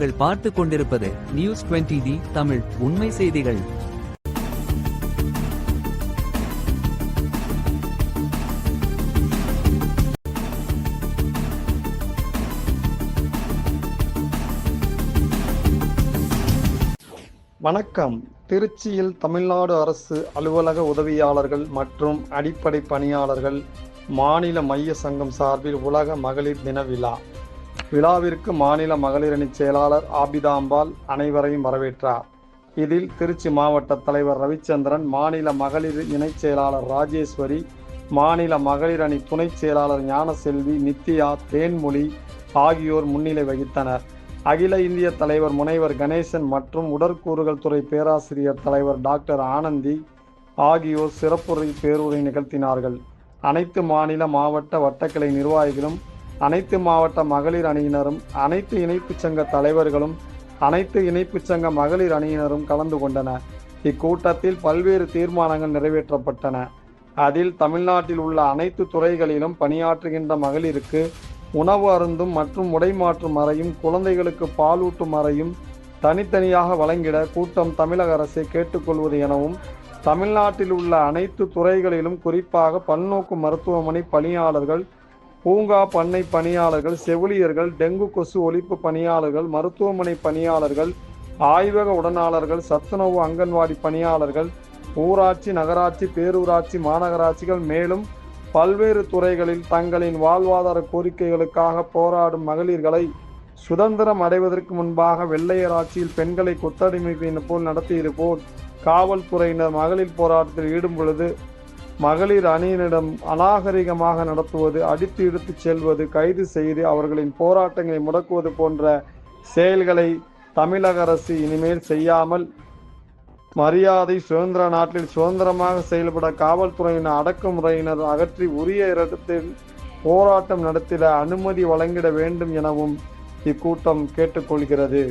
நீங்கள் பார்த்து கொண்டிருப்பது நியூஸ் 20D தமிழ் உண்மை செய்திகள். வணக்கம். திருச்சியில் தமிழ்நாடு அரசு அலுவலக உதவியாளர்கள் மற்றும் அடிப்படை பணியாளர்கள் மாநில மைய சங்கம் சார்பில் உலக மகளிர் தின விழா. விழாவிற்கு மாநில மகளிர் அணி செயலாளர் ஆபிதாம்பாள் அனைவரையும் வரவேற்றார். இதில் திருச்சி மாவட்ட தலைவர் ரவிச்சந்திரன், மாநில மகளிர் இணைச் செயலாளர் ராஜேஸ்வரி, மாநில மகளிர் அணி துணை செயலாளர் ஞானசெல்வி, நித்யா, தேன்மொழி ஆகியோர் முன்னிலை வகித்தனர். அகில இந்திய தலைவர் முனைவர் கணேசன் மற்றும் உடற்கூறுகள் துறை பேராசிரியர் தலைவர் டாக்டர் ஆனந்தி ஆகியோர் சிறப்புரை பேருரை நிகழ்த்தினார்கள். அனைத்து மாநில மாவட்ட வட்டக்கிளை நிர்வாகிகளும், அனைத்து மாவட்ட மகளிர் அணியினரும், அனைத்து இணைப்புச் சங்க தலைவர்களும், அனைத்து இணைப்புச் சங்க மகளிர் அணியினரும் கலந்து கொண்டனர். இக்கூட்டத்தில் பல்வேறு தீர்மானங்கள் நிறைவேற்றப்பட்டன. அதில் தமிழ்நாட்டில் உள்ள அனைத்து துறைகளிலும் பணியாற்றுகின்ற மகளிருக்கு உணவு அருந்தும் மற்றும் உடைமாற்றும் அறையும், குழந்தைகளுக்கு பாலூட்டும் அறையும் தனித்தனியாக வழங்கிட கூட்டம் தமிழக அரசை கேட்டுக்கொள்வது எனவும், தமிழ்நாட்டில் உள்ள அனைத்து துறைகளிலும் குறிப்பாக பல்நோக்கு மருத்துவமனை பணியாளர்கள், பூங்கா பண்ணை பணியாளர்கள், செவிலியர்கள், டெங்கு கொசு ஒழிப்பு பணியாளர்கள், மருத்துவமனை பணியாளர்கள், ஆய்வக உடனாளர்கள், சத்துணவு அங்கன்வாடி பணியாளர்கள், ஊராட்சி, நகராட்சி, பேரூராட்சி, மாநகராட்சிகள், மேலும் பல்வேறு துறைகளில் தங்களின் வாழ்வாதார கோரிக்கைகளுக்காக போராடும் மகளிர்களை சுதந்திரம் அடைவதற்கு முன்பாக வெள்ளையர் ஆட்சியில் பெண்களை கொத்தடிமை போல் நடத்தியது போல் காவல்துறையினர் மகளிர் போராட்டத்தில் ஈடும் பொழுது மகளிர் அணியினரிடம் அநாகரிகமாக நடத்துவது, அடித்து இழுத்துச் செல்வது, கைது செய்து அவர்களின் போராட்டங்களை முடக்குவது போன்ற செயல்களை தமிழக அரசு இனிமேல் செய்யாமல் மரியாதை சுதந்திர நாட்டில் சுதந்திரமாக செயல்பட காவல்துறையினர், அடக்குமுறையினர் அகற்றி உரிய இடத்தில் போராட்டம் நடத்திட அனுமதி வழங்கிட வேண்டும் எனவும் இக்கூட்டம் கேட்டுக்கொள்கிறது.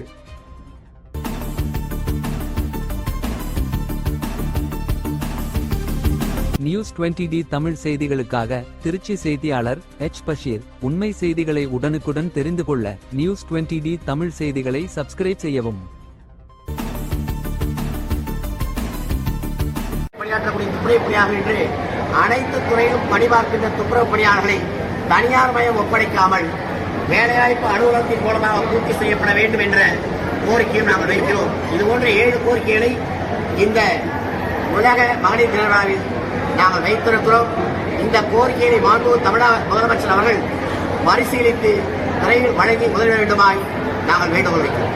நியூஸ் 20D தமிழ் செய்திகளுக்காக திருச்சி செய்தியாளர் H. பஷீர். உண்மை செய்திகளை உடனுக்குடன் தெரிந்து கொள்ள நியூஸ் 20D தமிழ் செய்திகளை சப்ஸ்கிரைப் செய்யவும். பணியாற்றக்கூடிய துப்புரவு பணியாளர்கள் என்று அனைத்து துறையிலும் பணிபார்க்கின்ற துப்புரவு பணியாளர்களை தனியார் மயம் ஒப்படைக்காமல் வேலைவாய்ப்பு அலுவலகத்தின் மூலமாக பூர்த்தி செய்யப்பட வேண்டும் என்ற கோரிக்கையும் நாங்கள் வைக்கிறோம். இதுபோன்ற 7 கோரிக்கைகளை இந்த உலக மகளிர் தின விழாவில் நாங்கள் வைத்திருக்கிறோம். இந்த கோரிக்கைகளை மாண்புமிகு தமிழக முதலமைச்சர் அவர்கள் பரிசீலித்து விரைவில் வழங்கி உதவ வேண்டுமாய் நாங்கள் வேண்டுகோள் வைக்கிறோம்.